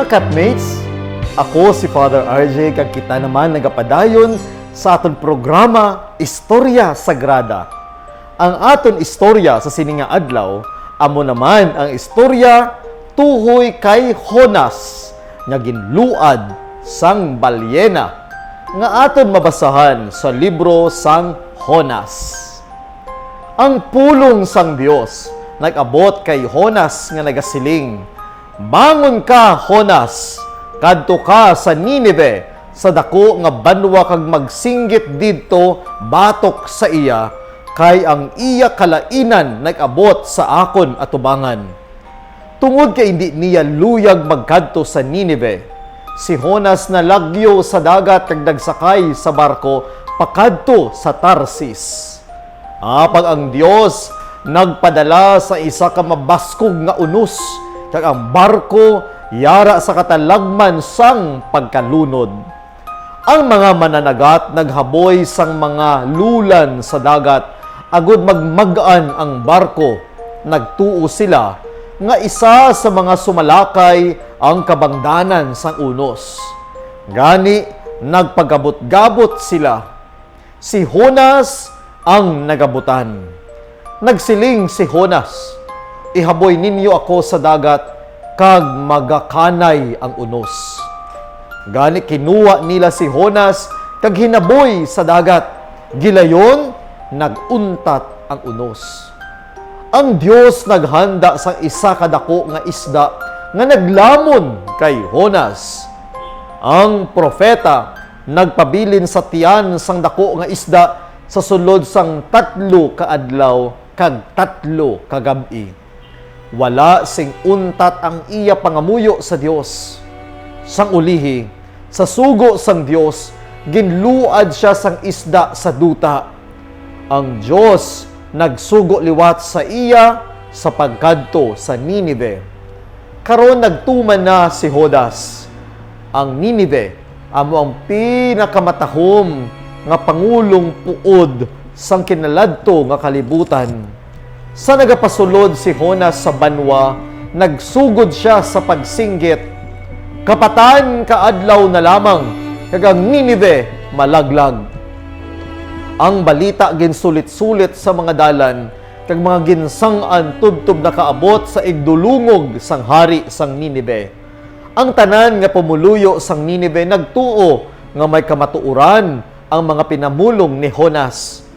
Mga Katmates, ako si Father RJ kag kita naman nagapadayon sa aton programa Istorya Sagrada. Ang aton istorya sa sininga adlaw amo naman ang istorya tuhoy kay Jonas nga ginluad sang balyena nga aton mabasahan sa libro sang Jonas. Ang pulong sang Dios nag-abot kay Jonas nga nagasiling, "Bangon ka, Jonas, kadto ka sa Ninive, sa dako nga banwa kag magsinggit didto batok sa iya, kay ang iya kalainan nag-abot sa akon atubangan." Tungod kay hindi niya luyag magkadto sa Ninive, si Jonas nalagyo sa dagat kag nagsakay sa barko pakadto sa Tarsis. Apag ang Dios nagpadala sa isa ka mabaskog nga unos, kag ang barko yara sa katalagman sang pagkalunod. Ang mga mananagat naghaboy sang mga lulan sa dagat, agud magmagaan ang barko. Nagtuo sila nga isa sa mga sumalakay ang kabangdanan sang unos. Gani nagpagabot-gabot sila. Si Jonas ang nagabutan. Nagsiling si Jonas, "Ihaboy ninyo ako sa dagat, kag magakanay ang unos." Gani kinuha nila si Jonas, kag hinaboy sa dagat. Gilayon, naguntat ang unos. Ang Dios naghanda sa isa kadako nga isda nga naglamon kay Jonas. Ang propeta nagpabilin sa tiyan sang dako nga isda sa sulod sang 3 ka adlaw kag 3 ka gab-i. Wala sing untat ang iya pangamuyo sa Dios. Sang ulihi, sa sugo sang Dios, ginluad siya sang isda sa duta. Ang Dios nagsugo liwat sa iya sa pagkadto sa Ninive. Karon nagtuman na si Jonas. Ang Ninive amo ang pinakamatahom nga pangulong puod sang kinaladto nga kalibutan. Sa nagapasulod si Jonas sa banwa, nagsugod siya sa pagsinggit. Kapatan kaadlaw na lamang, kag ang Ninive malaglag. Ang balita ginsulit-sulit sa mga dalan, kag mga ginsang-an tubtob na kaabot sa igdulungog sang hari sang Ninive. Ang tanan nga pumuluyo sang Ninive nagtuo nga may kamatuoran ang mga pinamulong ni Jonas.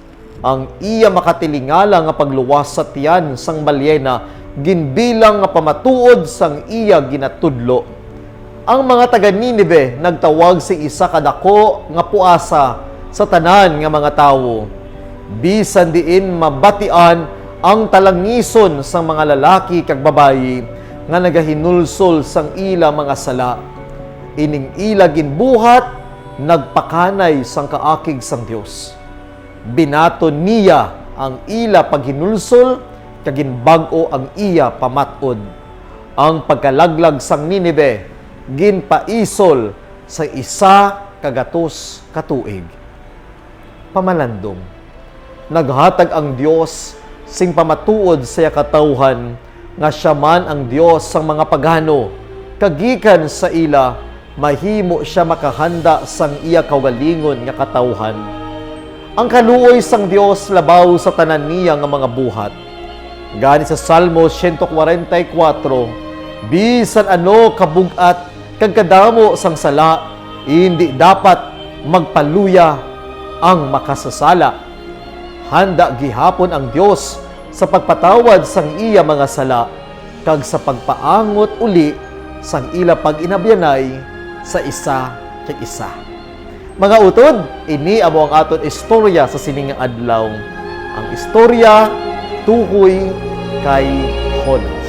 Ang iya makatilingala nga pagluwas sa tiyan sang balyena, ginbilang nga pamatuod sang iya ginatudlo. Ang mga taga Ninive nagtawag si isa kadako nga puasa sa tanan nga mga tawo. Bisan diin mabatian ang talangison sang mga lalaki kag babayi nga nagahinulsol sang ila mga sala. Ining ila ginbuhat, nagpakanay sang kaakig sang Dios. Binato niya ang ila paghinulsol, kag ginbag-o ang iya pamatod. Ang pagkalaglag sang Ninive ginpaisol sa isa kagatos katuig. Pamalandong, naghatag ang Dios sing pamatuod sa katawhan nga siya man ang Dios sang mga pagano, kagikan sa ila mahimo siya makahanda sang iya kaugalingon nga katawhan. Ang kaluoy sang Dios labaw sa tanan niya nga mga buhat. Gani sa Salmo 144, "Bisan ano kabugat kag kadamo sang sala, hindi dapat magpaluya ang makasasala." Handa gihapon ang Dios sa pagpatawad sang iya mga sala, kag sa pagpaangot uli sang ila pag-inabyanay sa isa kag isa. Mga utod, ini amo ang aton istorya sa siningang adlaw. Ang istorya tukoy kay Jonas.